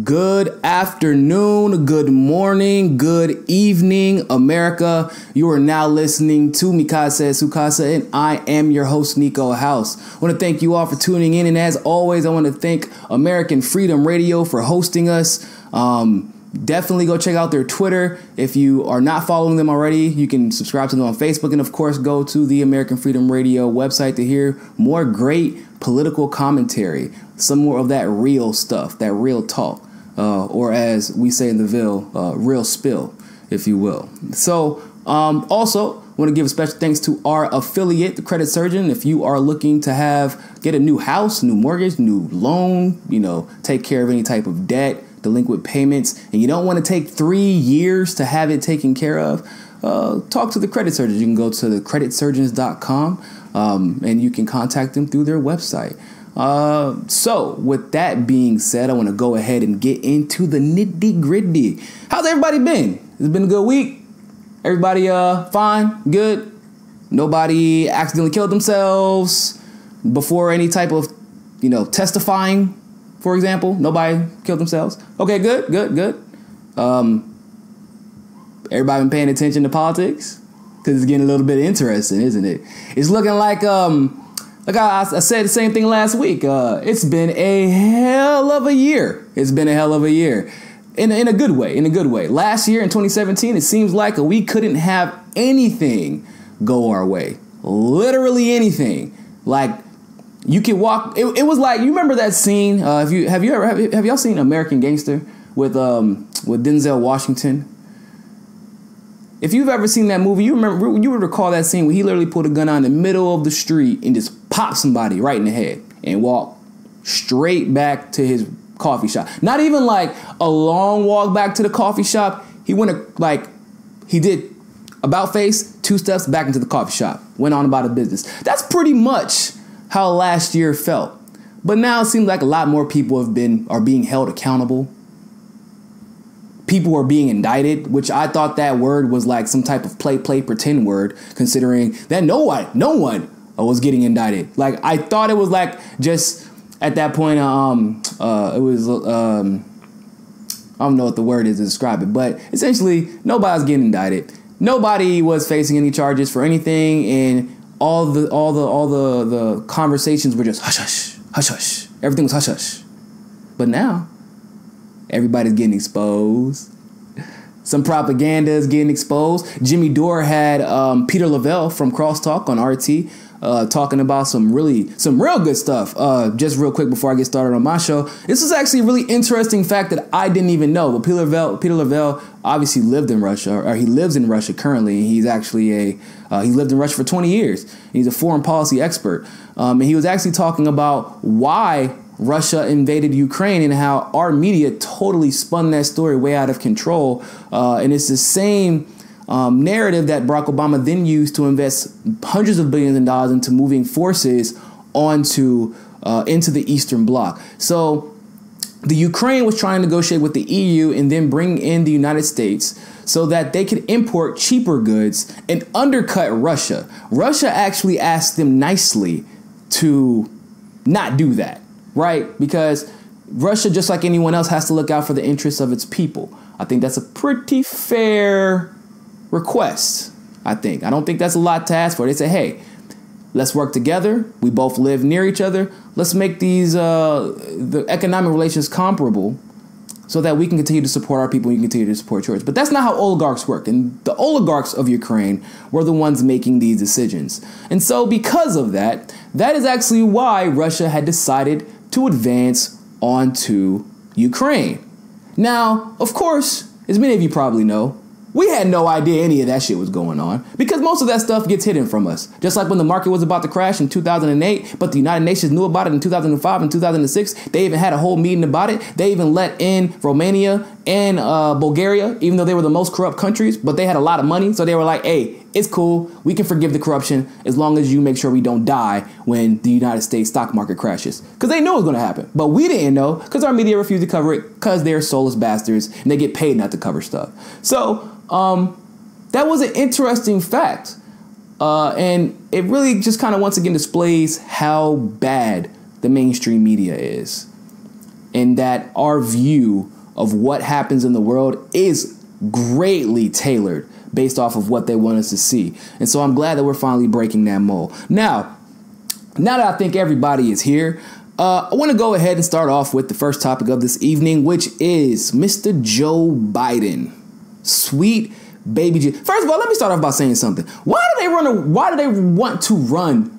Good afternoon, good morning, good evening, America. You are now listening to Mikasa Sukasa, and I am your host, Niko House. I want to thank you all for tuning in, and as always, I want to thank American Freedom Radio for hosting us. Definitely go check out their Twitter. If you are not following them already, you can subscribe to them on Facebook, and of course, go to the American Freedom Radio website to hear more great political commentary, some more of that real stuff, that real talk. Or as we say in the Ville, real spill, if you will. So also want to give a special thanks to our affiliate, the Credit Surgeon. If you are looking to get a new house, new mortgage, new loan, take care of any type of debt, delinquent payments, and you don't want to take 3 years to have it taken care of, talk to the Credit Surgeon. You can go to thecreditsurgeons.com and you can contact them through their website. So with that being said, I want to go ahead and get into the nitty gritty. How's everybody been? It's been a good week. Everybody fine, good. Nobody accidentally killed themselves before any type of testifying, for example. Nobody killed themselves. Okay, good. Everybody been paying attention to politics? Because it's getting a little bit interesting, isn't it? It's looking like I said the same thing last week. It's been a hell of a year. In a good way. Last year in 2017, it seems like we couldn't have anything go our way. Literally anything. Like you could walk. It was like, you remember that scene? Have y'all seen American Gangster with Denzel Washington? If you've ever seen that movie, you would recall that scene where he literally put a gun out in the middle of the street and just popped somebody right in the head and walked straight back to his coffee shop. Not even like a long walk back to the coffee shop. He did about face, 2 steps back into the coffee shop, went on about his business. That's pretty much how last year felt. But now it seems like a lot more people are being held accountable. People are being indicted, which I thought that word was like some type of play, pretend word, considering that no one was getting indicted. Like, I thought it was like just at that point, it was, I don't know what the word is to describe it, but essentially nobody's getting indicted. Nobody was facing any charges for anything, and all the conversations were just hush, hush. Everything was hush, hush. But now, everybody's getting exposed. Some propaganda is getting exposed. Jimmy Dore had Peter Lavelle from Crosstalk on RT talking about some real good stuff. Just real quick before I get started on my show, this is actually a really interesting fact that I didn't even know. But Peter Lavelle obviously lived in Russia, or he lives in Russia currently. He's actually he lived in Russia for 20 years. He's a foreign policy expert, and he was actually talking about why Russia invaded Ukraine and how our media totally spun that story way out of control. And it's the same narrative that Barack Obama then used to invest hundreds of billions of dollars into moving forces into the Eastern Bloc. So the Ukraine was trying to negotiate with the EU and then bring in the United States so that they could import cheaper goods and undercut Russia. Russia actually asked them nicely to not do that. Right? Because Russia, just like anyone else, has to look out for the interests of its people. I think that's a pretty fair request. I don't think that's a lot to ask for. They say, hey, let's work together. We both live near each other. Let's make the economic relations comparable so that we can continue to support our people and you can continue to support yours. But that's not how oligarchs work. And the oligarchs of Ukraine were the ones making these decisions. And so because of that is actually why Russia had decided to advance onto Ukraine. Now, of course, as many of you probably know, we had no idea any of that shit was going on because most of that stuff gets hidden from us. Just like when the market was about to crash in 2008, but the United Nations knew about it in 2005 and 2006. They even had a whole meeting about it. They even let in Romania and Bulgaria, even though they were the most corrupt countries, but they had a lot of money. So they were like, hey, it's cool. We can forgive the corruption as long as you make sure we don't die when the United States stock market crashes. Because they knew it was going to happen. But we didn't know because our media refused to cover it because they're soulless bastards and they get paid not to cover stuff. So that was an interesting fact. And it really just kind of once again displays how bad the mainstream media is. in that our view of what happens in the world is greatly tailored based off of what they want us to see. And so I'm glad that we're finally breaking that mold. Now that I think everybody is here, I want to go ahead and start off with the first topic of this evening, which is Mr. Joe Biden. Sweet baby G. First of all, let me start off by saying something. Why do they want to run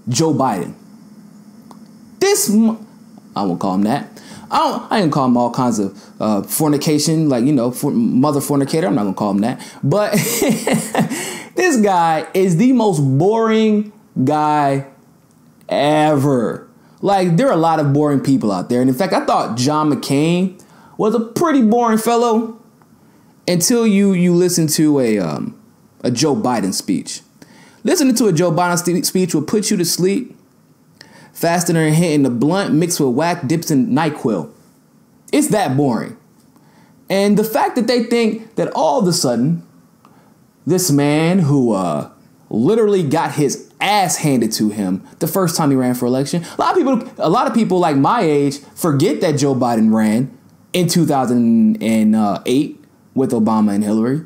Joe Biden? I won't call him that. I ain't call him all kinds of fornication, like, mother fornicator. I'm not gonna call him that. But this guy is the most boring guy ever. Like, there are a lot of boring people out there. And in fact, I thought John McCain was a pretty boring fellow until you listen to a Joe Biden speech. Listening to a Joe Biden speech will put you to sleep faster than hitting the blunt mixed with whack dips in NyQuil. It's that boring. And the fact that they think that all of a sudden, this man who literally got his ass handed to him the first time he ran for election. A lot of people like my age forget that Joe Biden ran in 2008 with Obama and Hillary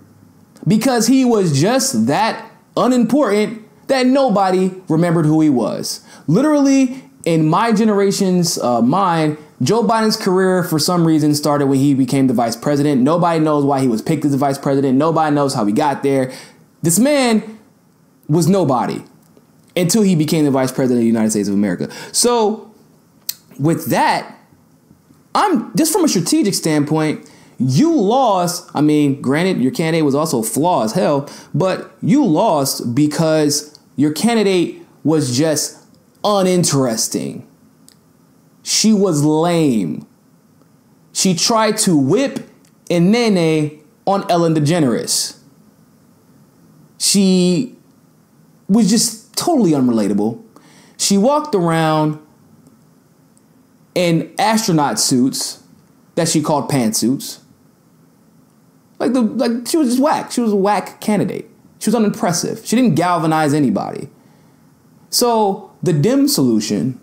because he was just that unimportant that nobody remembered who he was. Literally, in my generation's mind, Joe Biden's career, for some reason, started when he became the vice president. Nobody knows why he was picked as the vice president. Nobody knows how he got there. This man was nobody until he became the vice president of the United States of America. So with that, just from a strategic standpoint, you lost. I mean, granted, your candidate was also flawed as hell, but you lost because your candidate was just uninteresting. She was lame. She tried to whip and nene on Ellen DeGeneres. She was just totally unrelatable. She walked around in astronaut suits that she called pantsuits. Like she was just whack. She was a whack candidate. She was unimpressive. She didn't galvanize anybody. So the dim solution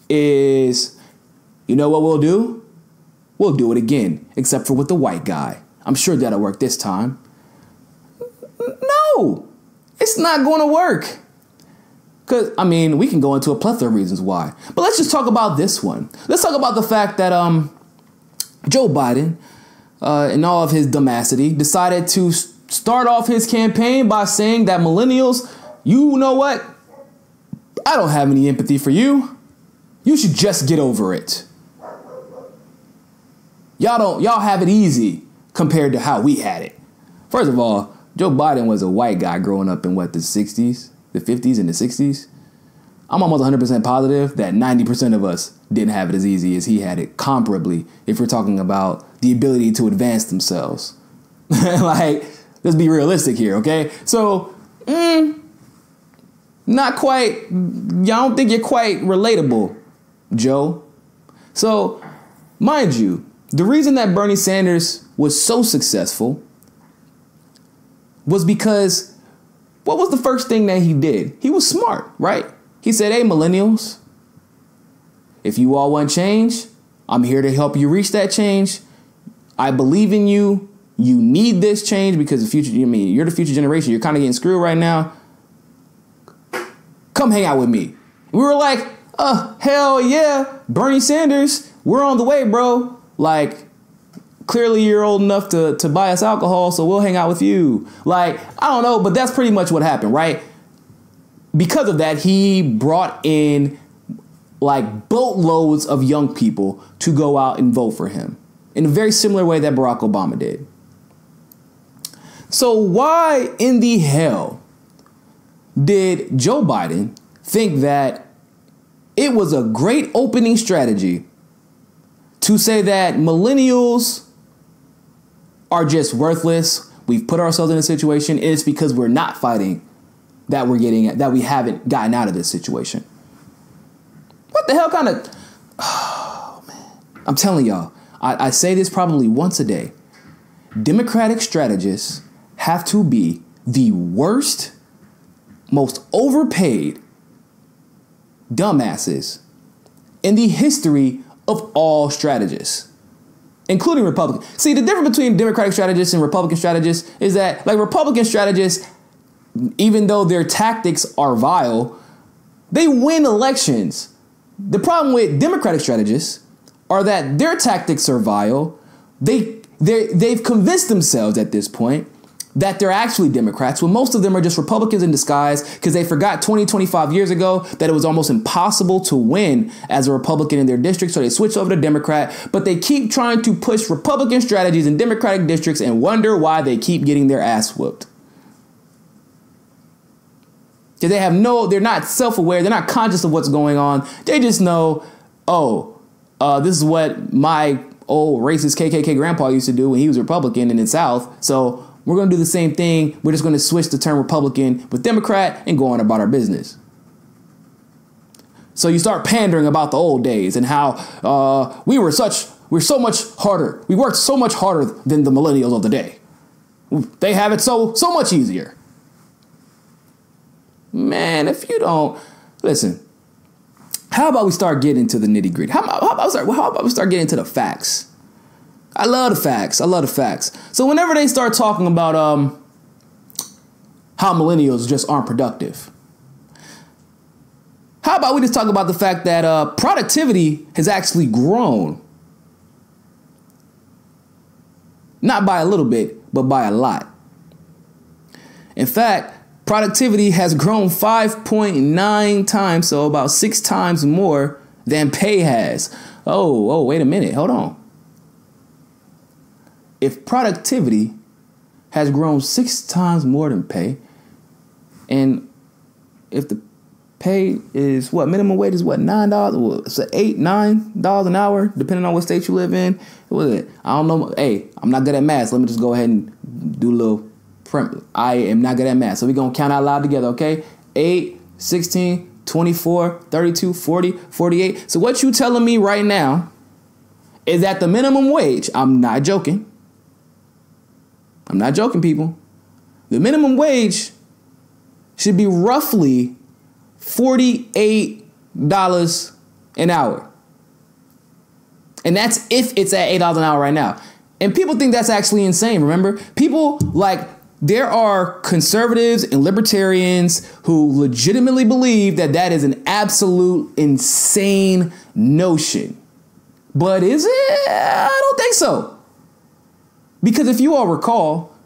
is, you know what we'll do? We'll do it again, except for with the white guy. I'm sure that'll work this time. No, it's not going to work. Because, I mean, we can go into a plethora of reasons why. But let's just talk about this one. Let's talk about the fact that Joe Biden, in all of his dumbacity, decided to start off his campaign by saying that millennials, you know what? I don't have any empathy for you. You should just get over it. Y'all have it easy compared to how we had it. First of all, Joe Biden was a white guy growing up in the 60s, the 50s and the 60s. I'm almost 100% positive that 90% of us didn't have it as easy as he had it, comparably, if we're talking about the ability to advance themselves. Like, let's be realistic here, okay? So, not quite, I don't think you're quite relatable, Joe. So, mind you, the reason that Bernie Sanders was so successful was because what was the first thing that he did? He was smart, right? He said, hey, millennials, if you all want change, I'm here to help you reach that change. I believe in you. You need this change because the future, you're the future generation. You're kind of getting screwed right now. Come hang out with me. We were like, hell yeah, Bernie Sanders, we're on the way, bro. Like, clearly you're old enough to buy us alcohol, so we'll hang out with you. Like, I don't know, but that's pretty much what happened, right? Because of that, he brought in like boatloads of young people to go out and vote for him in a very similar way that Barack Obama did. So why in the hell did Joe Biden think that it was a great opening strategy to say that millennials are just worthless? We've put ourselves in a situation. It's because we're not fighting that we haven't gotten out of this situation. What the hell kind of... Oh, man. I'm telling y'all, I say this probably once a day. Democratic strategists have to be the worst, most overpaid dumbasses in the history of all strategists, including Republicans. See, the difference between Democratic strategists and Republican strategists is that, like, Republican strategists, even though their tactics are vile, they win elections. The problem with Democratic strategists are that their tactics are vile. They've convinced themselves at this point that they're actually Democrats, when most of them are just Republicans in disguise, because they forgot 20, 25 years ago that it was almost impossible to win as a Republican in their district. So they switched over to Democrat, but they keep trying to push Republican strategies in Democratic districts and wonder why they keep getting their ass whooped. Because they're not self-aware. They're not conscious of what's going on. They just know, this is what my old racist KKK grandpa used to do when he was Republican in the South. So we're going to do the same thing. We're just going to switch the term Republican with Democrat and go on about our business. So you start pandering about the old days and how we're so much harder. We worked so much harder than the millennials of the day. They have it so much easier. Man, if you don't listen, how about we start getting into the nitty gritty? How about we start getting into the facts? I love the facts. So whenever they start talking about how millennials just aren't productive, how about we just talk about the fact that productivity has actually grown? Not by a little bit, but by a lot. In fact, productivity has grown 5.9 times, so about 6 times more than pay has. Oh, wait a minute. Hold on. If productivity has grown 6 times more than pay, and if the pay is minimum wage is $9, it's $8-9 an hour, depending on what state you live in. What is it? I don't know. Hey, I'm not good at math. So let me just go ahead and do a little. I am not good at math. So we're going to count out loud together, okay? 8, 16, 24, 32, 40, 48. So what you telling me right now is that the minimum wage, I'm not joking, people. The minimum wage should be roughly $48 an hour. And that's if it's at $8 an hour right now. And people think that's actually insane. Remember, there are conservatives and libertarians who legitimately believe that that is an absolute insane notion. But is it? I don't think so. Because if you all recall,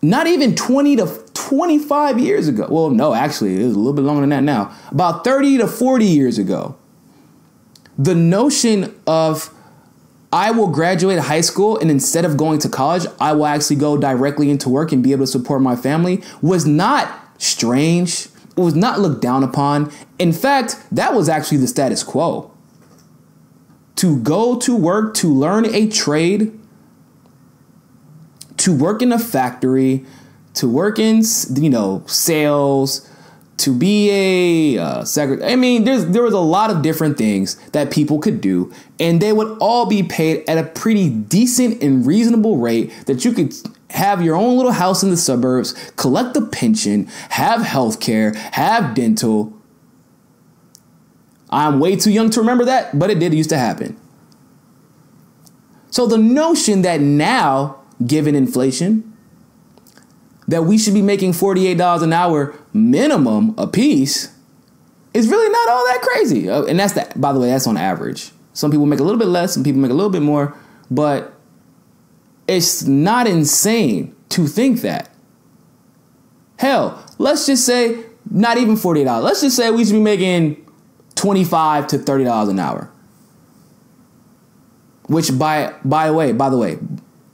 not even 20 to 25 years ago. Well, no, actually, it was a little bit longer than that now. About 30 to 40 years ago, the notion of I will graduate high school and instead of going to college, I will actually go directly into work and be able to support my family was not strange. It was not looked down upon. In fact, that was actually the status quo. To go to work, to learn a trade, to work in a factory, to work in, sales, to be a secretary. I mean, there was a lot of different things that people could do, and they would all be paid at a pretty decent and reasonable rate that you could have your own little house in the suburbs, collect a pension, have health care, have dental. I'm way too young to remember that, but it did used to happen. So the notion that now, given inflation, that we should be making $48 an hour minimum a piece is really not all that crazy. And by the way, that's on average. Some people make a little bit less, some people make a little bit more, but it's not insane to think that. Hell, let's just say not even $48. Let's just say we should be making $25 to $30 an hour. Which by the way,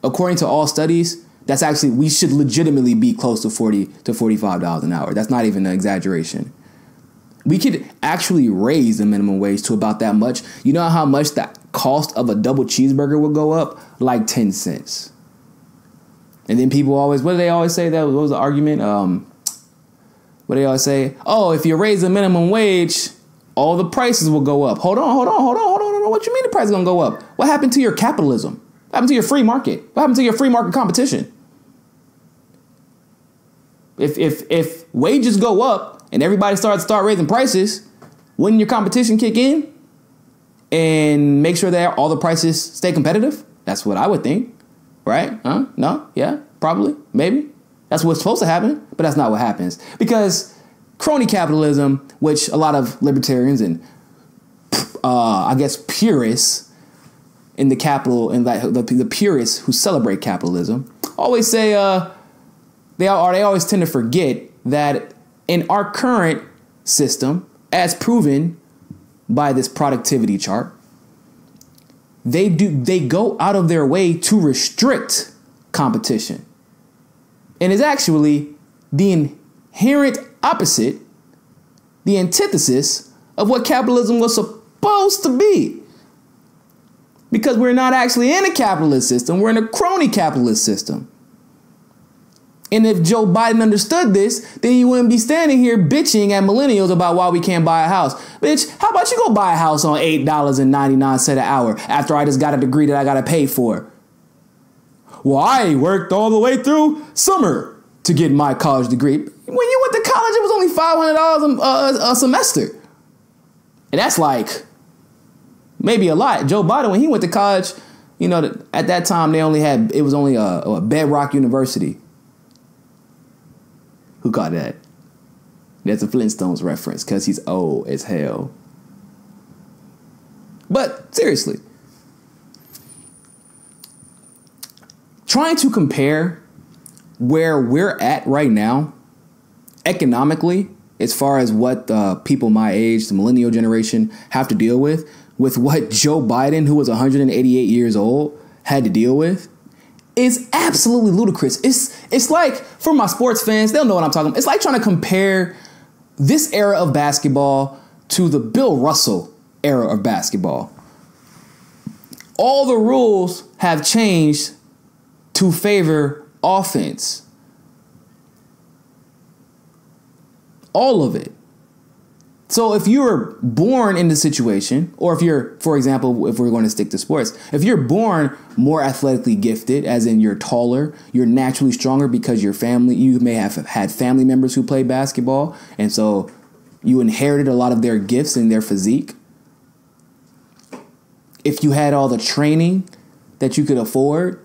according to all studies, that's actually, we should legitimately be close to $40 to $45 an hour. That's not even an exaggeration. We could actually raise the minimum wage to about that much. You know how much the cost of a double cheeseburger will go up? Like 10 cents. And then people always, what do they always say? What was the argument? What do they always say? Oh, if you raise the minimum wage, all the prices will go up. Hold on. What you mean the price is going to go up? What happened to your capitalism? What happened to your free market? What happened to your free market competition? If wages go up and everybody start raising prices, wouldn't your competition kick in? and make sure that all the prices stay competitive? That's what I would think, right? No? Yeah? Probably? Maybe? That's what's supposed to happen, but that's not what happens. Because crony capitalism, which a lot of libertarians and I guess purists in the capital and like the purists who celebrate capitalism always say they always tend to forget that in our current system, as proven by this productivity chart, they go out of their way to restrict competition. And it's actually the inherent opposite, the antithesis of what capitalism was supposed to be. Because we're not actually in a capitalist system, we're in a crony capitalist system. And if Joe Biden understood this, then he wouldn't be standing here bitching at millennials about why we can't buy a house. Bitch, how about you go buy a house on $8.99 an hour after I just got a degree that I got to pay for? Well, I worked all the way through summer to get my college degree. When you went to college, it was only $500 a semester. And that's like maybe a lot. Joe Biden, when he went to college, you know, at that time, it was only a Bedrock University. Who got that? That's a Flintstones reference because he's old as hell. But seriously, trying to compare where we're at right now economically, as far as what people my age, the millennial generation, have to deal with what Joe Biden, who was 188 years old, had to deal with, is absolutely ludicrous. It's like, for my sports fans, they'll know what I'm talking about. It's like trying to compare this era of basketball to the Bill Russell era of basketball. All the rules have changed to favor offense. All of it. So if you're born in the situation, or if you're, for example, if we're going to stick to sports, if you're born more athletically gifted, as in you're taller, you're naturally stronger because you may have had family members who played basketball, and so you inherited a lot of their gifts and their physique. If you had all the training that you could afford,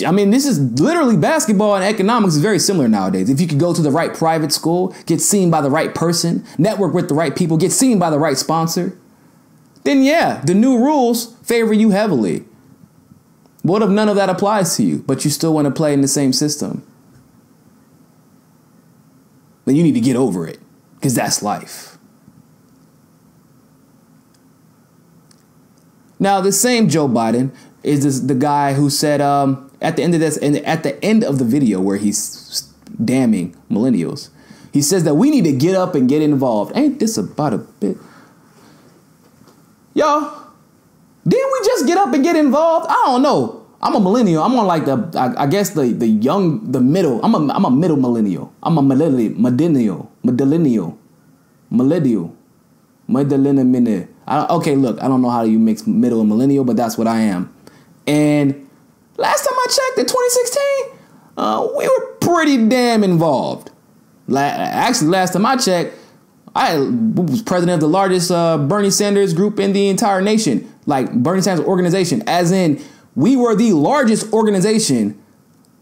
I mean, this is literally basketball and economics is very similar nowadays. If you could go to the right private school, get seen by the right person, network with the right people, get seen by the right sponsor, then yeah, the new rules favor you heavily. What if none of that applies to you, but you still want to play in the same system? Then you need to get over it, because that's life. Now, the same Joe Biden is the guy who said at the end of this, and at the end of the video where he's damning millennials, he says that we need to get up and get involved. Ain't this about a bit? Y'all, didn't we just get up and get involved? I don't know. I'm a millennial. I'm on like I guess the middle. I'm a middle millennial. I'm a millennial. Okay, look, I don't know how you mix middle and millennial, but that's what I am. And last time I checked, in 2016, we were pretty damn involved. Actually, last time I checked, I was president of the largest Bernie Sanders group in the entire nation. Like Bernie Sanders organization, as in we were the largest organization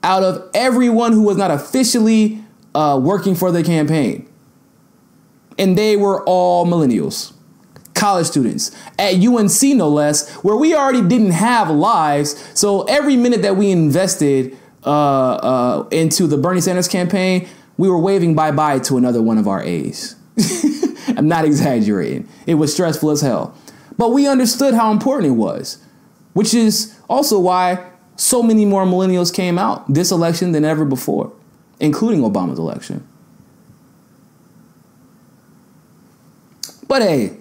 out of everyone who was not officially working for the campaign. And they were all millennials. College students at UNC, no less, where we already didn't have lives. So every minute that we invested into the Bernie Sanders campaign, we were waving bye-bye to another one of our A's. I'm not exaggerating. It was stressful as hell. But we understood how important it was, which is also why so many more millennials came out this election than ever before, including Obama's election. But hey,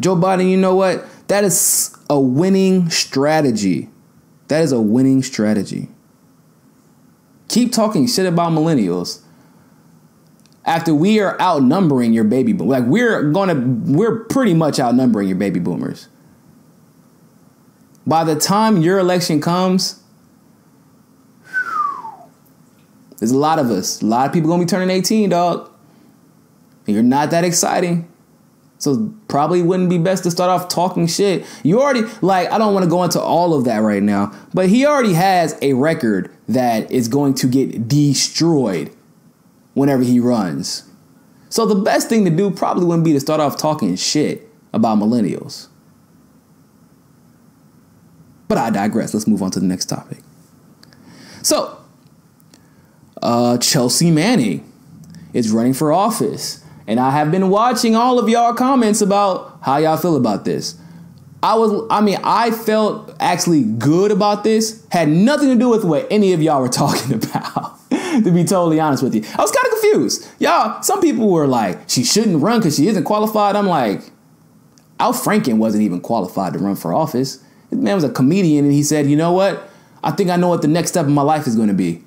Joe Biden, you know what? That is a winning strategy. That is a winning strategy. Keep talking shit about millennials after we are outnumbering your baby boomers. Like we're pretty much outnumbering your baby boomers. By the time your election comes, there's a lot of us. A lot of people gonna be turning 18, dog. And you're not that exciting. So probably wouldn't be best to start off talking shit. You already, like, I don't want to go into all of that right now, but he already has a record that is going to get destroyed whenever he runs. So the best thing to do probably wouldn't be to start off talking shit about millennials. But I digress. Let's move on to the next topic. So, Chelsea Manning is running for office. And I have been watching all of y'all comments about how y'all feel about this. I felt actually good about this. Had nothing to do with what any of y'all were talking about, to be totally honest with you. I was kind of confused. Y'all, some people were like, she shouldn't run because she isn't qualified. I'm like, Al Franken wasn't even qualified to run for office. This man was a comedian and he said, you know what? I think I know what the next step of my life is going to be.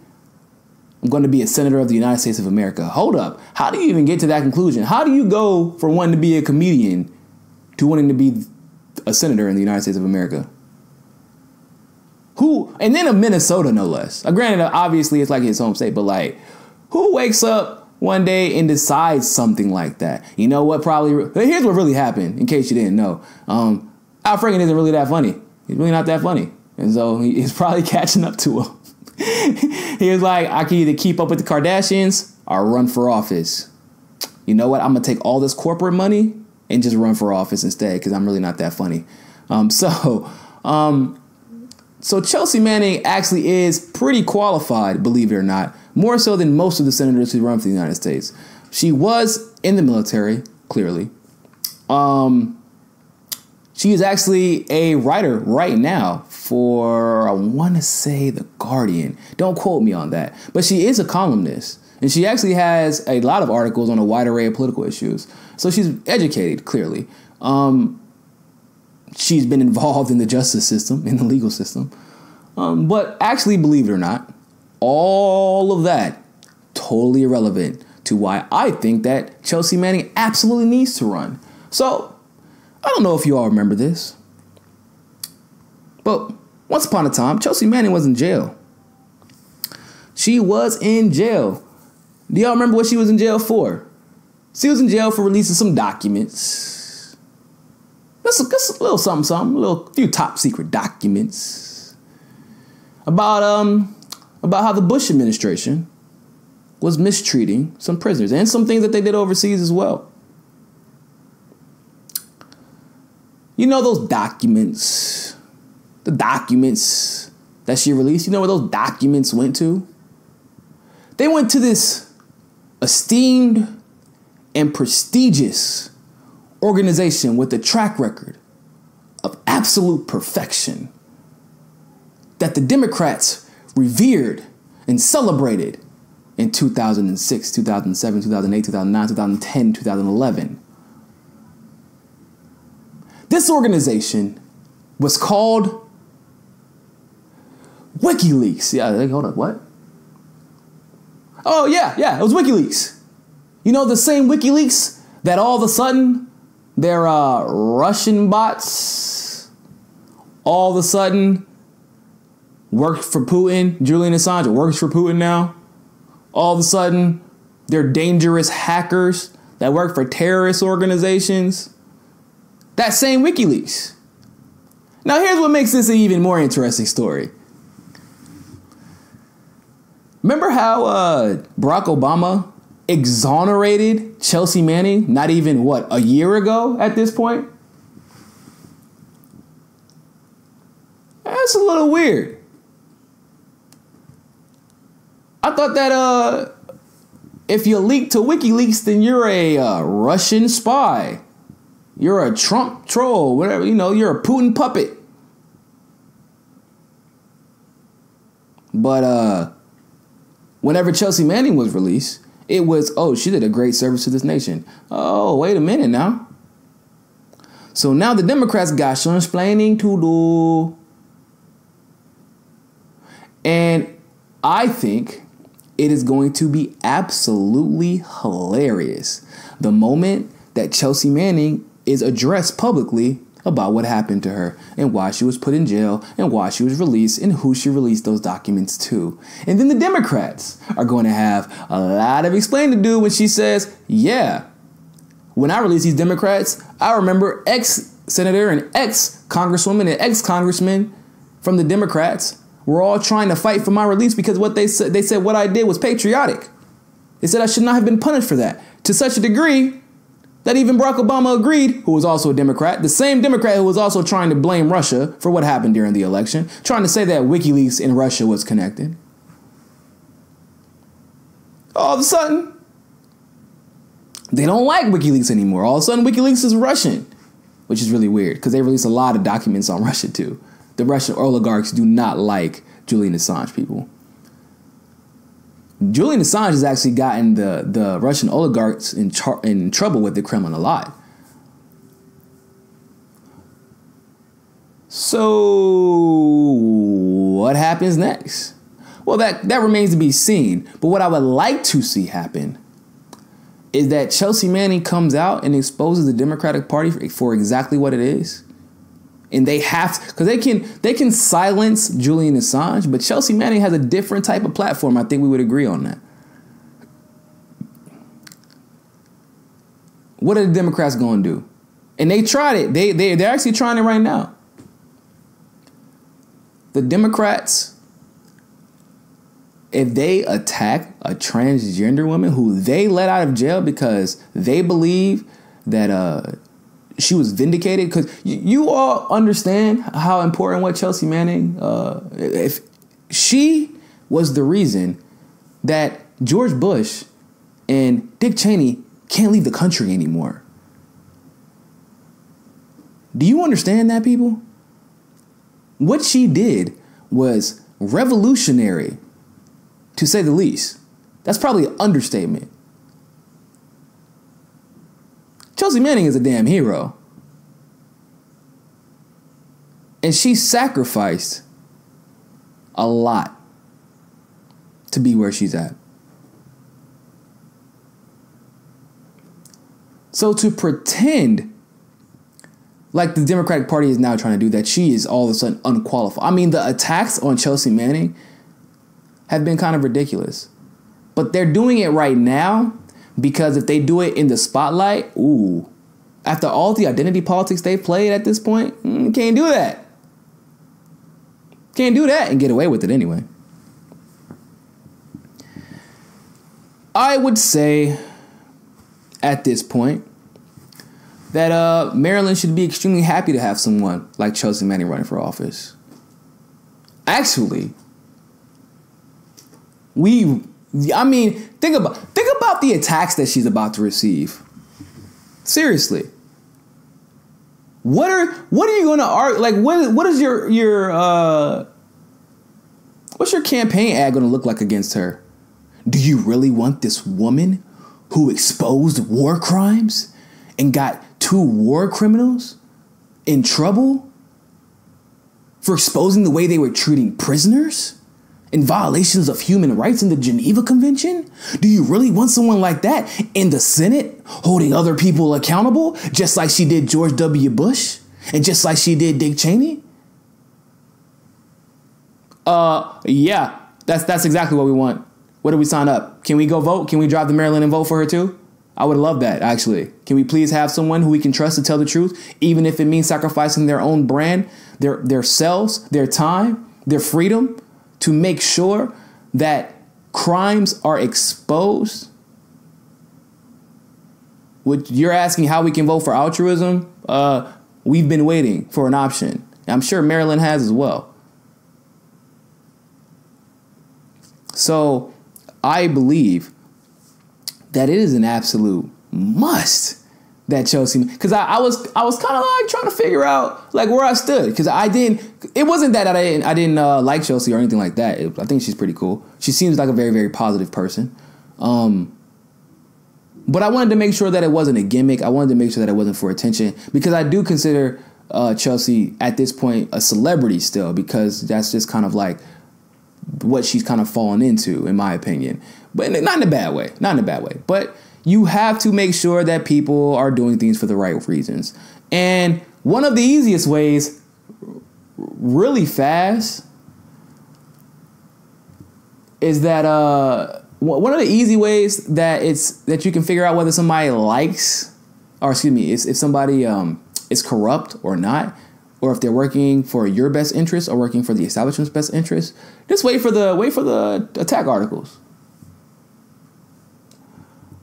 I'm going to be a senator of the United States of America. Hold up. How do you even get to that conclusion? How do you go from wanting to be a comedian to wanting to be a senator in the United States of America? Who, and then of Minnesota, no less. Granted, obviously it's like his home state, but like, who wakes up one day and decides something like that? You know what? Here's what really happened, in case you didn't know. Al Franken isn't really that funny. He's really not that funny. And so he's probably catching up to him. He was like, I can either keep up with the Kardashians or run for office. You know what? I'm going to take all this corporate money and just run for office instead because I'm really not that funny. So Chelsea Manning actually is pretty qualified, believe it or not, more so than most of the senators who run for the United States. She was in the military, clearly. She is actually a writer right now for, I want to say, The Guardian. Don't quote me on that. But she is a columnist. And she actually has a lot of articles on a wide array of political issues. So she's educated, clearly. She's been involved in the justice system, in the legal system. But actually, believe it or not, all of that totally irrelevant to why I think that Chelsea Manning absolutely needs to run. So I don't know if you all remember this, but once upon a time, Chelsea Manning was in jail. She was in jail. Do y'all remember what she was in jail for? She was in jail for releasing some documents. That's a little something, a few top secret documents about how the Bush administration was mistreating some prisoners and some things that they did overseas as well. You know those documents, the documents that she released, you know where those documents went to? They went to this esteemed and prestigious organization with a track record of absolute perfection that the Democrats revered and celebrated in 2006, 2007, 2008, 2009, 2010, 2011. This organization was called WikiLeaks. Yeah, hold up, what? Oh, yeah, it was WikiLeaks. You know, the same WikiLeaks that all of a sudden their Russian bots all of a sudden worked for Putin. Julian Assange works for Putin now. All of a sudden, they're dangerous hackers that work for terrorist organizations. That same WikiLeaks. Now, here's what makes this an even more interesting story. Remember how Barack Obama exonerated Chelsea Manning not even, a year ago at this point? That's a little weird. I thought that if you leak to WikiLeaks, then you're a Russian spy. You're a Trump troll, whatever, you're a Putin puppet. But whenever Chelsea Manning was released, it was, she did a great service to this nation. Oh, wait a minute now. So now the Democrats got some explaining to do. And I think it is going to be absolutely hilarious the moment that Chelsea Manning is addressed publicly about what happened to her and why she was put in jail and why she was released and who she released those documents to. And then the Democrats are going to have a lot of explaining to do when she says, yeah, When I release these Democrats, I remember ex-senator and ex-congresswoman and ex-congressman from the Democrats were all trying to fight for my release because what they said what I did was patriotic. They said I should not have been punished for that, to such a degree that even Barack Obama agreed, who was also a Democrat, the same Democrat who was also trying to blame Russia for what happened during the election, trying to say that WikiLeaks and Russia was connected. All of a sudden, they don't like WikiLeaks anymore. All of a sudden, WikiLeaks is Russian, which is really weird because they release a lot of documents on Russia too. The Russian oligarchs do not like Julian Assange, people. Julian Assange has actually gotten the Russian oligarchs in trouble with the Kremlin a lot. So what happens next? Well, that remains to be seen. But what I would like to see happen is that Chelsea Manning comes out and exposes the Democratic Party for exactly what it is. And they have to, because they can silence Julian Assange, but Chelsea Manning has a different type of platform. I think we would agree on that. What are the Democrats going to do? And they tried it. They're actually trying it right now. The Democrats, if they attack a transgender woman who they let out of jail because they believe that she was vindicated, because you all understand how important what Chelsea Manning, if she was the reason that George Bush and Dick Cheney can't leave the country anymore. Do you understand that, people? What she did was revolutionary, to say the least. That's probably an understatement. Chelsea Manning is a damn hero. And she sacrificed a lot to be where she's at. So to pretend like the Democratic Party is now trying to do that, she is all of a sudden unqualified. I mean, the attacks on Chelsea Manning have been kind of ridiculous. But they're doing it right now because if they do it in the spotlight, ooh, after all the identity politics they played at this point, can't do that. Can't do that and get away with it anyway. I would say at this point that Maryland should be extremely happy to have someone like Chelsea Manning running for office. Actually, think about the attacks that she's about to receive. Seriously. What are you going to argue? Like, what is what's your campaign ad going to look like against her? Do you really want this woman who exposed war crimes and got 2 war criminals in trouble for exposing the way they were treating prisoners in violations of human rights in the Geneva Convention? Do you really want someone like that in the Senate holding other people accountable, just like she did George W. Bush and just like she did Dick Cheney? Yeah, that's exactly what we want. Where do we sign up? Can we go vote? Can we drive to Maryland and vote for her too? I would love that, actually. Can we please have someone who we can trust to tell the truth, even if it means sacrificing their own brand, their selves, their time, their freedom, to make sure that crimes are exposed? You're asking how we can vote for altruism? We've been waiting for an option. I'm sure Maryland has as well. So I believe that it is an absolute must that Chelsea, because I was kind of like trying to figure out like where I stood, because it wasn't that I didn't like Chelsea or anything like that. I think she's pretty cool. She seems like a very, very positive person. But I wanted to make sure that it wasn't a gimmick. I wanted to make sure that it wasn't for attention, because I do consider Chelsea at this point a celebrity still, because that's just kind of like what she's kind of fallen into, in my opinion. But not in a bad way. Not in a bad way. But you have to make sure that people are doing things for the right reasons. And one of the easiest ways, really fast, is that one of the easy ways that you can figure out whether somebody likes or excuse me, if somebody is corrupt or not, or if they're working for your best interest or working for the establishment's best interest, just wait for the attack articles.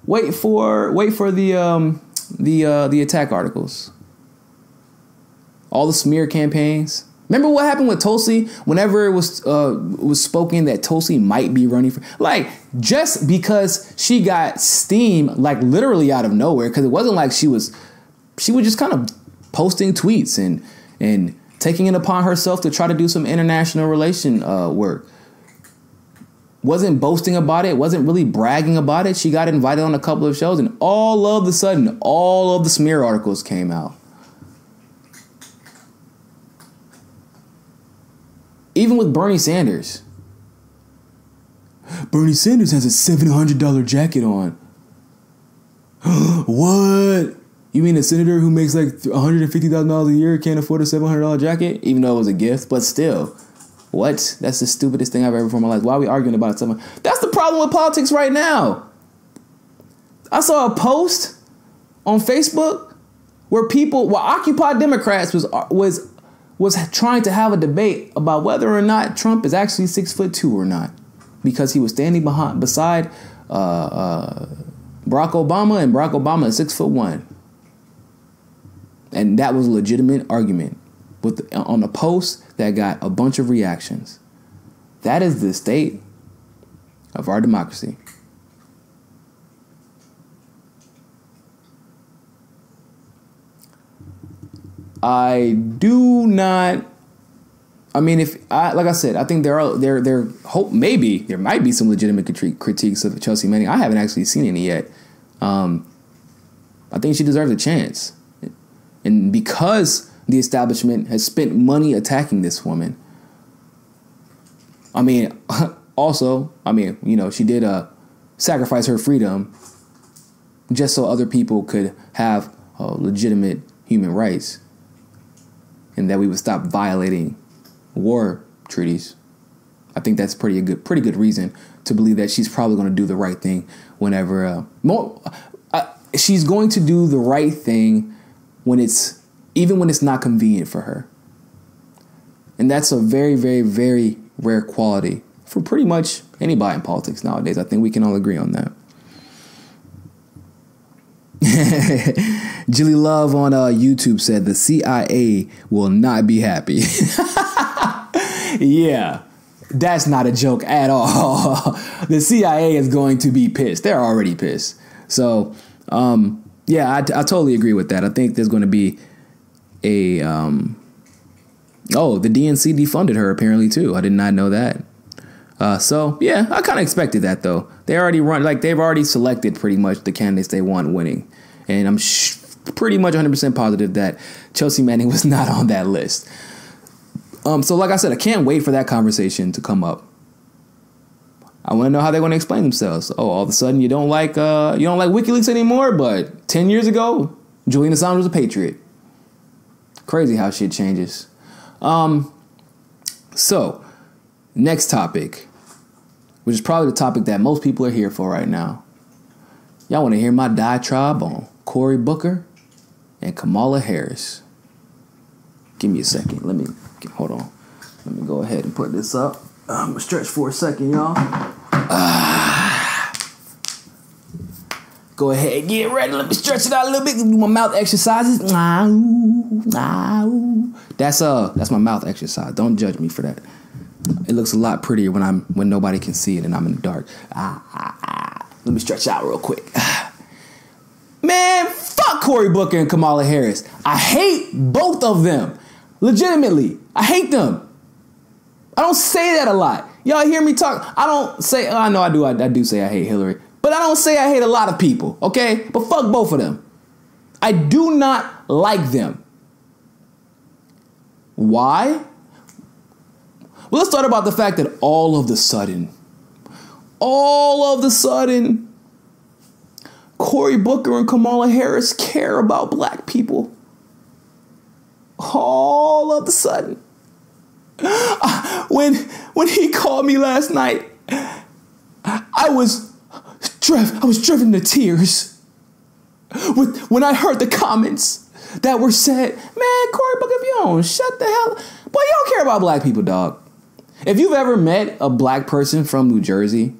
Wait for the attack articles. All the smear campaigns. Remember what happened with Tulsi? Whenever it was spoken that Tulsi might be running for, like, just because she got steam, like, literally out of nowhere, because it wasn't like she was just kind of posting tweets and taking it upon herself to try to do some international relation work. Wasn't boasting about it, wasn't really bragging about it. She got invited on a couple of shows, and all of a sudden, all of the smear articles came out. Even with Bernie Sanders. Bernie Sanders has a $700 jacket on. What? You mean a senator who makes like $150,000 a year can't afford a $700 jacket? Even though it was a gift, but still. What? That's the stupidest thing I've ever heard in my life. Why are we arguing about something? That's the problem with politics right now. I saw a post on Facebook where Occupy Democrats was trying to have a debate about whether or not Trump is actually 6'2" or not, because he was standing beside Barack Obama, and Barack Obama is 6'1", and that was a legitimate argument on a post that got a bunch of reactions. That is the state of our democracy. I do not. I mean, like I said, I think maybe there might be some legitimate critiques of Chelsea Manning. I haven't actually seen any yet. I think she deserves a chance, and because the establishment has spent money attacking this woman. I mean, also, she did sacrifice her freedom just so other people could have legitimate human rights, and that we would stop violating war treaties. I think that's pretty good reason to believe that she's probably going to do the right thing whenever she's going to do the right thing even when it's not convenient for her. And that's a very, very, very rare quality for pretty much anybody in politics nowadays. I think we can all agree on that. Jilly Love on YouTube said the CIA will not be happy. Yeah, that's not a joke at all. The CIA is going to be pissed. They're already pissed. So, yeah, I totally agree with that. I think there's going to be the DNC defunded her apparently too. I did not know that. So yeah, I kind of expected that though. They've already selected pretty much the candidates they want winning, and I'm pretty much 100% positive that Chelsea Manning was not on that list. So like I said, I can't wait for that conversation to come up. I want to know how they're going to explain themselves. Oh, all of a sudden you don't like WikiLeaks anymore, but 10 years ago, Julian Assange was a patriot. Crazy how shit changes. So, next topic, which is probably the topic that most people are here for right now. Y'all want to hear my diatribe on Cory Booker and Kamala Harris. Give me a second. Hold on. Let me go ahead and put this up. I'm going to stretch for a second, y'all. Go ahead, get ready. Let me stretch it out a little bit. Do my mouth exercises. That's my mouth exercise. Don't judge me for that. It looks a lot prettier when nobody can see it and I'm in the dark. Let me stretch out real quick. Man, fuck Cory Booker and Kamala Harris. I hate both of them. Legitimately, I hate them. I don't say that a lot. Y'all hear me talk? I don't say. I know I do. I do say I hate Hillary, but I don't say I hate a lot of people. Okay, but fuck both of them. I do not like them. Why? Well, let's start about the fact that all of the sudden, Cory Booker and Kamala Harris care about black people. All of a sudden. When he called me last night, I was driven to tears when I heard the comments that were said, man, Cory Booker, if you don't shut the hell, boy, you don't care about black people, dog. If you've ever met a black person from New Jersey,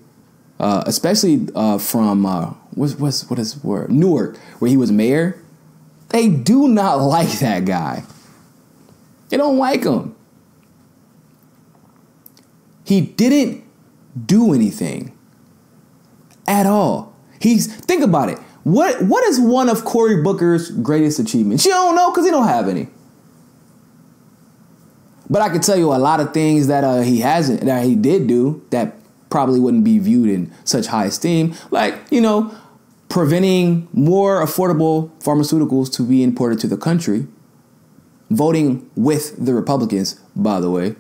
especially from what is word Newark, where he was mayor, they do not like that guy. They don't like him. He didn't do anything at all. Think about it. What is one of Cory Booker's greatest achievements? You don't know because he don't have any. But I can tell you a lot of things that he did do that probably wouldn't be viewed in such high esteem. Like, preventing more affordable pharmaceuticals to be imported to the country. Voting with the Republicans, by the way.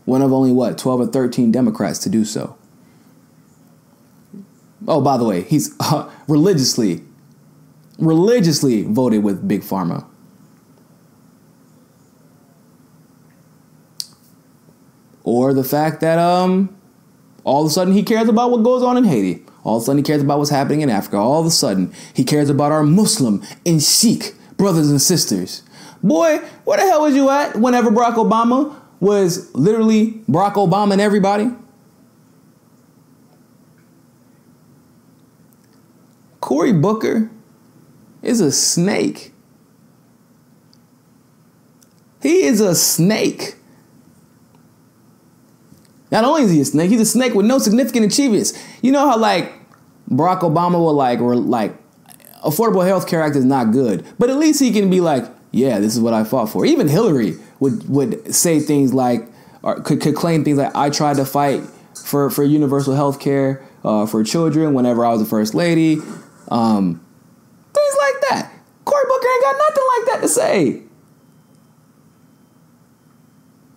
One of only, 12 or 13 Democrats to do so. Oh, by the way, he's religiously voted with Big Pharma. Or the fact that all of a sudden he cares about what goes on in Haiti. All of a sudden he cares about what's happening in Africa. All of a sudden he cares about our Muslim and Sikh brothers and sisters. Boy, where the hell was you at whenever Barack Obama was literally Barack Obama and everybody? Cory Booker is a snake. He is a snake. Not only is he a snake, he's a snake with no significant achievements. You know how Barack Obama will Affordable Health Care Act is not good, but at least he can be like, yeah, this is what I fought for. Even Hillary would say things like, or could claim things like, I tried to fight for universal health care for children whenever I was the first lady. Things like that. Cory Booker ain't got nothing like that to say.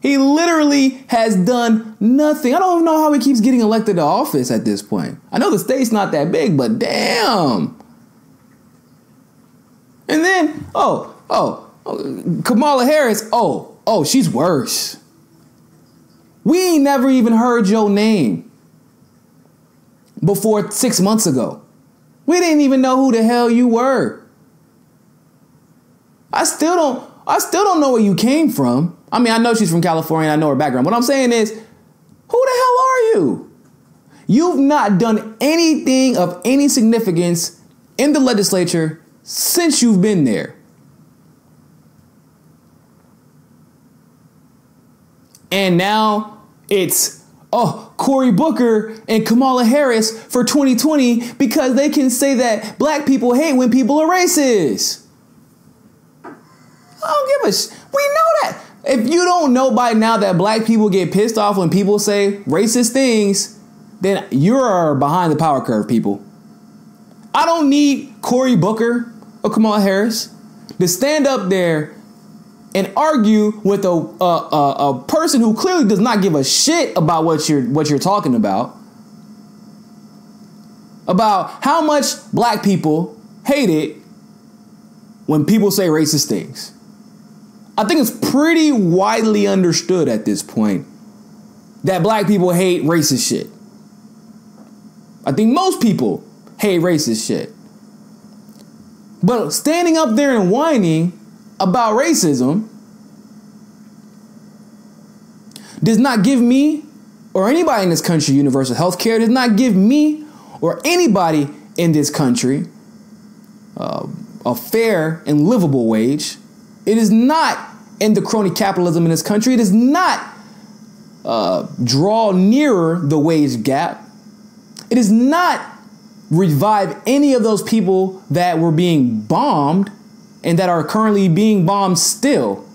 He literally has done nothing. I don't even know how he keeps getting elected to office at this point. I know the state's not that big, but damn. And then, Kamala Harris, she's worse. We ain't never even heard your name before 6 months ago. We didn't even know who the hell you were. I still don't know where you came from. I mean, I know she's from California. I know her background. What I'm saying is, who the hell are you? You've not done anything of any significance in the legislature since you've been there. And now it's, Cory Booker and Kamala Harris for 2020 because they can say that black people hate when people are racist. I don't give a we know that. If you don't know by now that black people get pissed off when people say racist things, then you're behind the power curve, people. I don't need Cory Booker or Kamala Harris to stand up there and argue with a person who clearly does not give a shit about what you're talking about how much black people hate it when people say racist things. I think it's pretty widely understood at this point that black people hate racist shit. I think most people hate racist shit. But standing up there and whining about racism does not give me or anybody in this country universal health care, does not give me or anybody in this country a fair and livable wage. It is not end the crony capitalism in this country. It does not draw nearer the wage gap. It does not revive any of those people that were being bombed and that are currently being bombed still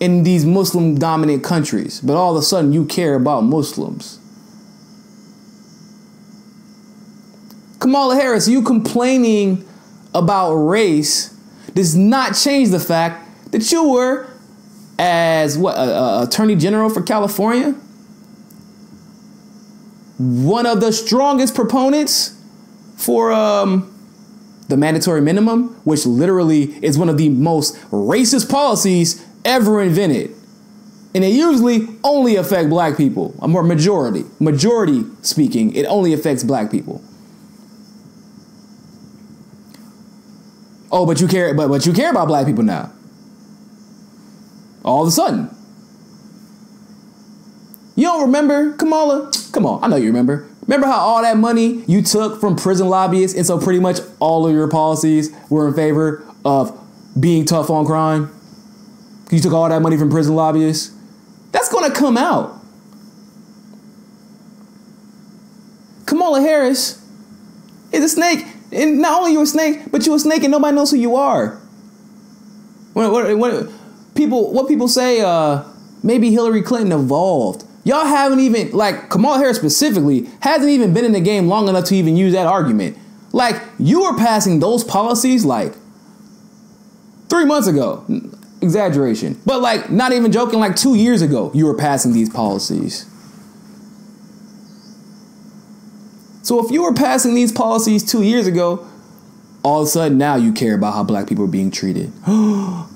in these Muslim dominant countries. But all of a sudden you care about Muslims. Kamala Harris, you complaining about race does not change the fact that you were, as Attorney General for California, one of the strongest proponents for the mandatory minimum, which literally is one of the most racist policies ever invented. And it usually only affects black people. A more majority speaking, it only affects black people. Oh, but you care, but you care about black people now. All of a sudden. You don't remember, Kamala? Come on, I know you remember. Remember how all that money you took from prison lobbyists, and so pretty much all of your policies were in favor of being tough on crime? You took all that money from prison lobbyists? That's going to come out. Kamala Harris is a snake. And not only you a snake, but you a snake and nobody knows who you are. What people say, maybe Hillary Clinton evolved. Y'all haven't even, like, Kamala Harris specifically, hasn't even been in the game long enough to even use that argument. Like, you were passing those policies, like, 3 months ago. Exaggeration. But, like, not even joking, like, 2 years ago, you were passing these policies. So if you were passing these policies 2 years ago, all of a sudden now you care about how black people are being treated. Can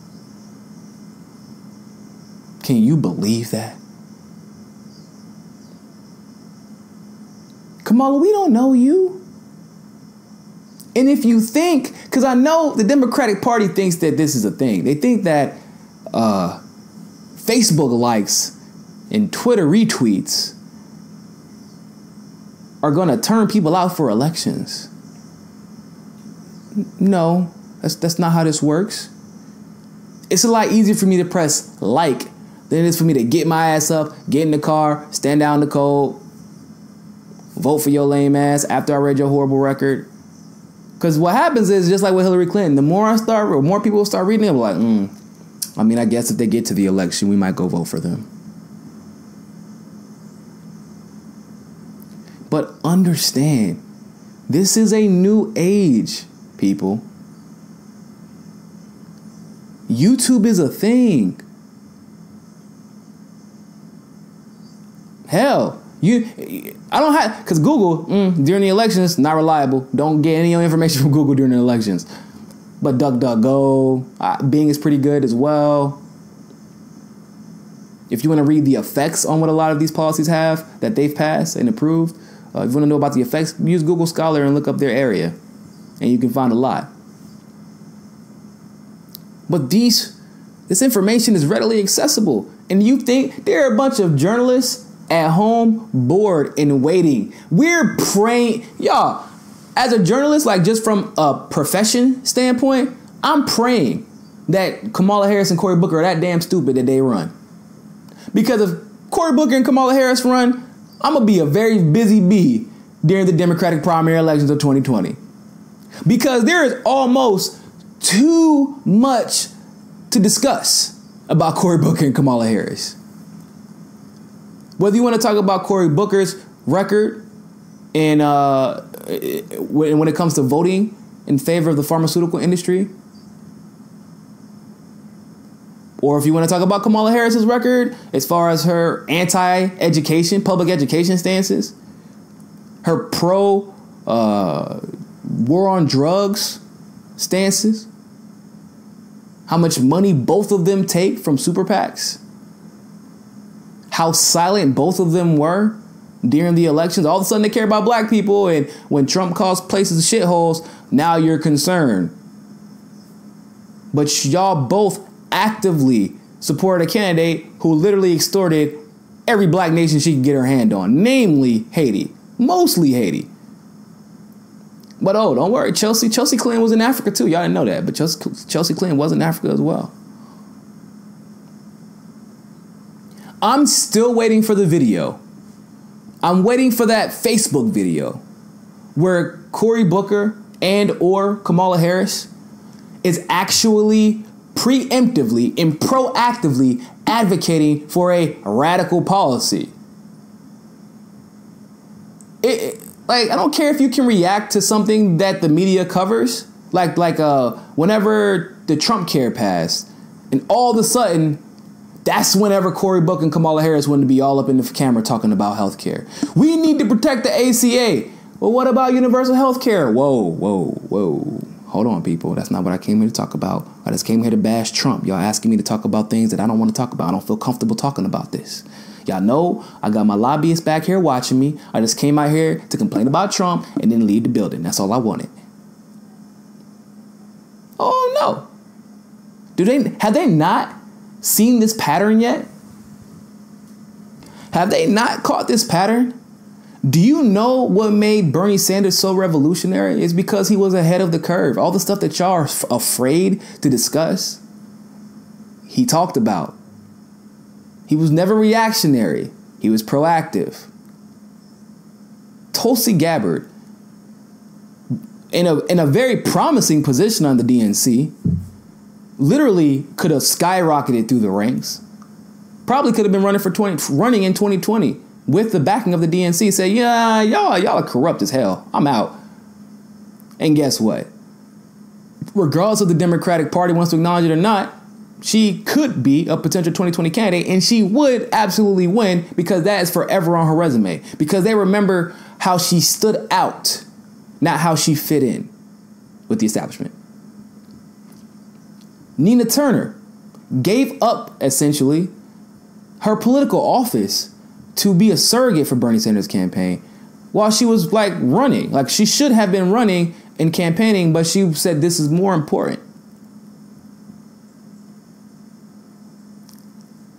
you believe that? Kamala, we don't know you. And if you think, because I know the Democratic Party thinks that this is a thing. They think that Facebook likes and Twitter retweets are going to turn people out for elections. No, that's not how this works. It's a lot easier for me to press like than it is for me to get my ass up, get in the car, stand down the cold, vote for your lame ass after I read your horrible record. Because what happens is, just like with Hillary Clinton, the more more people start reading it, like, I mean, I guess if they get to the election, we might go vote for them. But understand, this is a new age, people. YouTube is a thing. Hell, I don't have, because Google, during the elections, not reliable. Don't get any information from Google during the elections. But DuckDuckGo, Bing is pretty good as well. If you want to read the effects on what a lot of these policies have that they've passed and approved, if you want to know about the effects, use Google Scholar and look up their area. And you can find a lot. But this information is readily accessible. And you think there are a bunch of journalists at home, bored and waiting. We're praying. Y'all, as a journalist, like just from a profession standpoint, I'm praying that Kamala Harris and Cory Booker are that damn stupid that they run. Because if Cory Booker and Kamala Harris run, I'm going to be a very busy bee during the Democratic primary elections of 2020. Because there is almost too much to discuss about Cory Booker and Kamala Harris. Whether you want to talk about Cory Booker's record and when it comes to voting in favor of the pharmaceutical industry, or if you want to talk about Kamala Harris's record as far as her anti-education, public education stances, her pro war on drugs stances, how much money both of them take from super PACs, how silent both of them were during the elections. All of a sudden they care about black people, and when Trump calls places shitholes, now you're concerned. But y'all both actively support a candidate who literally extorted every black nation she could get her hand on, namely Haiti, mostly Haiti. But don't worry, Chelsea Clinton was in Africa too. Y'all didn't know that, but Chelsea Clinton was in Africa as well. I'm still waiting for the video. I'm waiting for that Facebook video where Cory Booker and or Kamala Harris is actually preemptively and proactively advocating for a radical policy. Like, I don't care if you can react to something that the media covers, like whenever the Trump care passed, and all of a sudden, that's whenever Cory Booker and Kamala Harris wanted to be all up in the camera talking about healthcare. We need to protect the ACA. Well, what about universal healthcare? Whoa. Hold on, people. That's not what I came here to talk about. I just came here to bash Trump. Y'all asking me to talk about things that I don't want to talk about. I don't feel comfortable talking about this. Y'all know I got my lobbyists back here watching me. I just came out here to complain about Trump and then leave the building. That's all I wanted. Oh, know. Have they not seen this pattern yet? Have they not caught this pattern? Do you know what made Bernie Sanders so revolutionary? It's because he was ahead of the curve. All the stuff that y'all are afraid to discuss, he talked about. He was never reactionary. He was proactive. Tulsi Gabbard, in a very promising position on the DNC, literally could have skyrocketed through the ranks. Probably could have been running in 2020 with the backing of the DNC. Say, yeah, y'all are corrupt as hell. I'm out. And guess what? Regardless of the Democratic Party wants to acknowledge it or not, she could be a potential 2020 candidate, and she would absolutely win because that is forever on her resume. Because they remember how she stood out, not how she fit in with the establishment. Nina Turner gave up, essentially, her political office to be a surrogate for Bernie Sanders' campaign while she was running. Like, she should have been running and campaigning, but she said this is more important.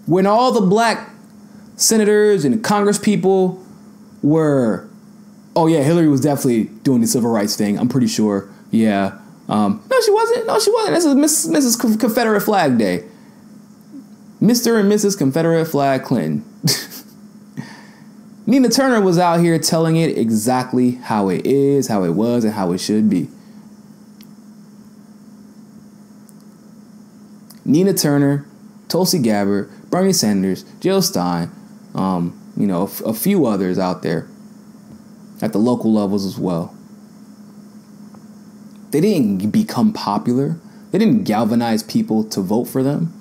When all the black senators and Congress people were, oh yeah, Hillary was definitely doing the civil rights thing, I'm pretty sure. Yeah. No, she wasn't. No, she wasn't. This is Mrs. Confederate Flag Day. Mr. and Mrs. Confederate Flag Clinton. Nina Turner was out here telling it exactly how it is, how it was, and how it should be. Nina Turner, Tulsi Gabbard, Bernie Sanders, Jill Stein, a few others out there at the local levels as well. They didn't become popular. They didn't galvanize people to vote for them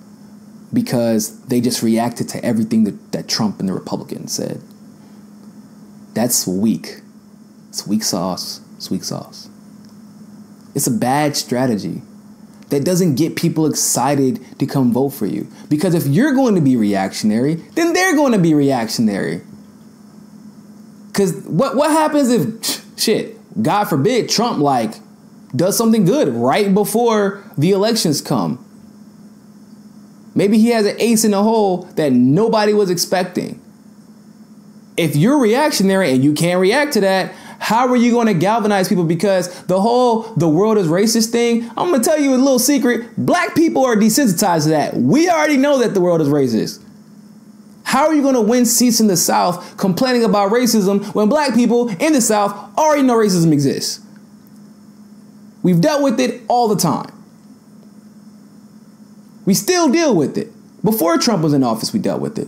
because they just reacted to everything that Trump and the Republicans said. That's weak. It's weak sauce. It's weak sauce. It's a bad strategy that doesn't get people excited to come vote for you. Because if you're going to be reactionary, then they're going to be reactionary. Because what happens if, God forbid, Trump does something good right before the elections come? Maybe he has an ace in the hole that nobody was expecting. If you're reactionary and you can't react to that, how are you going to galvanize people? Because the world is racist thing, I'm going to tell you a little secret. Black people are desensitized to that. We already know that the world is racist. How are you going to win seats in the South complaining about racism when black people in the South already know racism exists? We've dealt with it all the time. We still deal with it. Before Trump was in office, we dealt with it.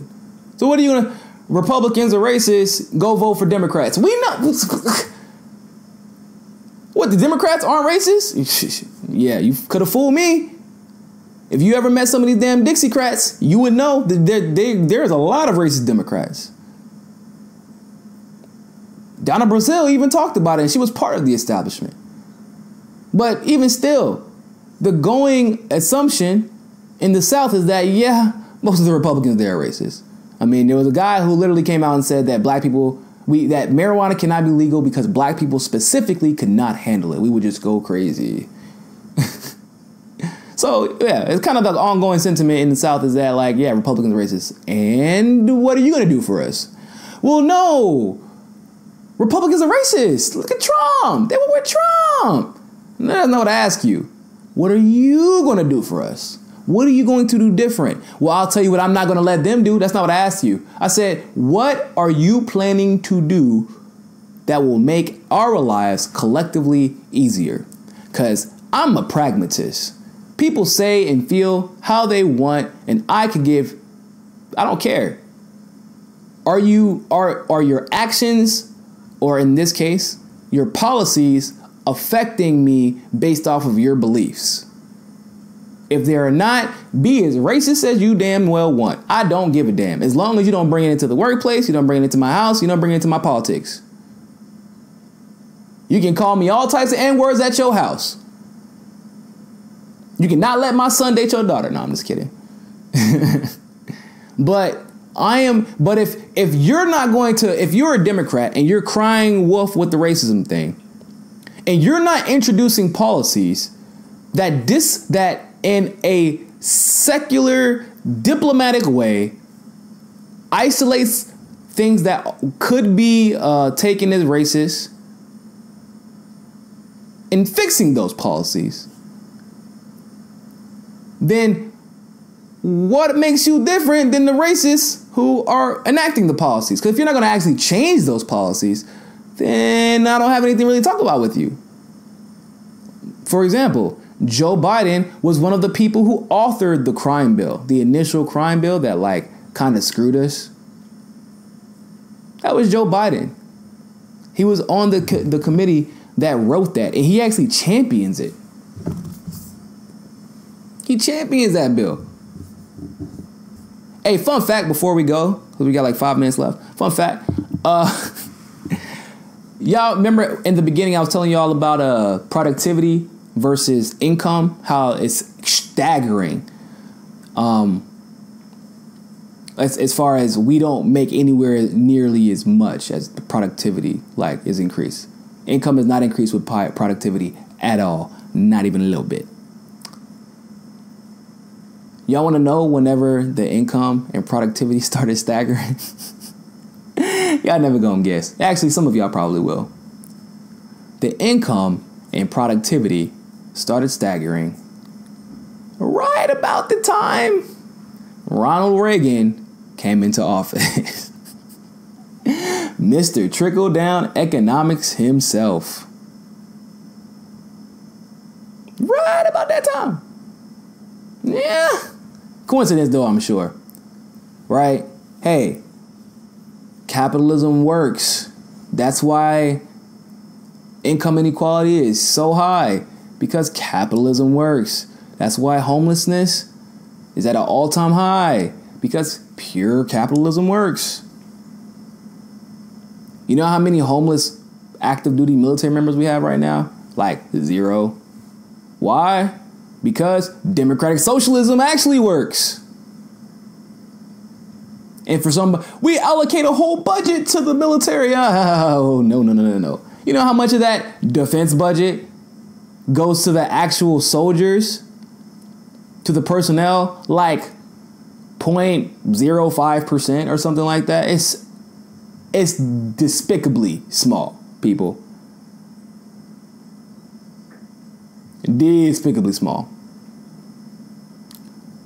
So what are you going to... Republicans are racist, go vote for Democrats. We know. What, the Democrats aren't racist? Yeah, you could have fooled me. If you ever met some of these damn Dixiecrats, you would know that there's a lot of racist Democrats. Donna Brazile even talked about it, and she was part of the establishment. But even still, the going assumption in the South is that, yeah, most of the Republicans there are racist. I mean, there was a guy who literally came out and said that that marijuana cannot be legal because black people specifically could not handle it. We would just go crazy. So, yeah, it's kind of the ongoing sentiment in the South is that, Republicans are racist. And what are you going to do for us? Well, no. Republicans are racist. Look at Trump. They were with Trump. That's not what I ask you. What are you going to do for us? What are you going to do different? Well, I'll tell you what I'm not going to let them do. That's not what I asked you. I said, what are you planning to do that will make our lives collectively easier? Because I'm a pragmatist. People say and feel how they want, and I don't care. Are your actions, or in this case, your policies, affecting me based off of your beliefs? If they are not, be as racist as you damn well want. I don't give a damn. As long as you don't bring it into the workplace, you don't bring it into my house, you don't bring it into my politics. You can call me all types of N-words at your house. You cannot let my son date your daughter. No, I'm just kidding. But if you're a Democrat and you're crying wolf with the racism thing, and you're not introducing policies that in a secular diplomatic way isolates things that could be taken as racist and fixing those policies, then what makes you different than the racists who are enacting the policies? Because if you're not going to actually change those policies, then I don't have anything really to talk about with you. For example, Joe Biden was one of the people who authored the crime bill, the initial crime bill that like kind of screwed us. That was Joe Biden. He was on the committee that wrote that, and he actually champions it. He champions that bill. Hey, fun fact before we go, because we got like 5 minutes left. Fun fact. Y'all remember in the beginning I was telling y'all about productivity versus income, how it's staggering. As far as we don't make anywhere nearly as much as the productivity like is increased. Income is not increased with productivity at all, not even a little bit. Y'all want to know whenever the income and productivity started staggering? Y'all never gonna guess. Actually, some of y'all probably will. The income and productivity started staggering right about the time Ronald Reagan came into office. Mr. Trickle-Down Economics himself. Right about that time. Yeah. Coincidence though, I'm sure. Right? Hey, capitalism works. That's why income inequality is so high. Because capitalism works. That's why homelessness is at an all-time high. Because pure capitalism works. You know how many homeless active duty military members we have right now? Like 0. Why? Because democratic socialism actually works. And for some, we allocate a whole budget to the military. Oh, no. You know how much of that defense budget goes to the actual soldiers, to the personnel? Like 0.05% or something like that. It's despicably small, people. Despicably small.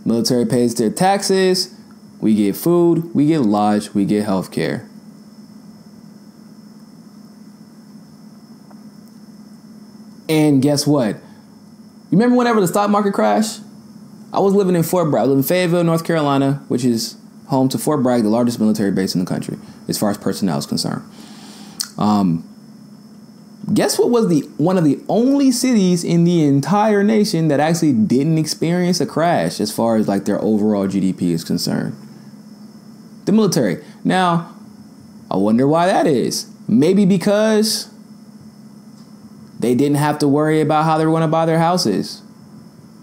Military pays their taxes. We get food. We get lodge. We get health care. And guess what? You remember whenever the stock market crashed? I was living in Fort Bragg. I live in Fayetteville, North Carolina, which is home to Fort Bragg, the largest military base in the country, as far as personnel is concerned. Guess what was one of the only cities in the entire nation that actually didn't experience a crash as far as like their overall GDP is concerned? The military. Now, I wonder why that is. Maybe because they didn't have to worry about how they were going to buy their houses.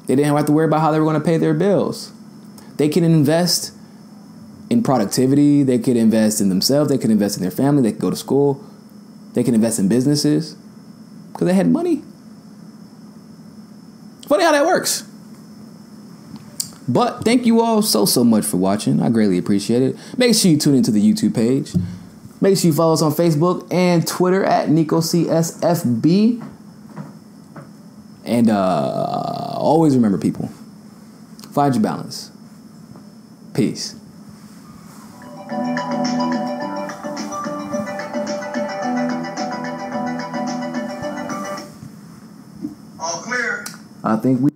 They didn't have to worry about how they were going to pay their bills. They can invest in productivity. They could invest in themselves. They could invest in their family. They could go to school. They can invest in businesses because they had money. Funny how that works. But thank you all so much for watching. I greatly appreciate it. Make sure you tune into the YouTube page. Make sure you follow us on Facebook and Twitter at NikoCSFB. And always remember, people, find your balance. Peace. All clear. I think we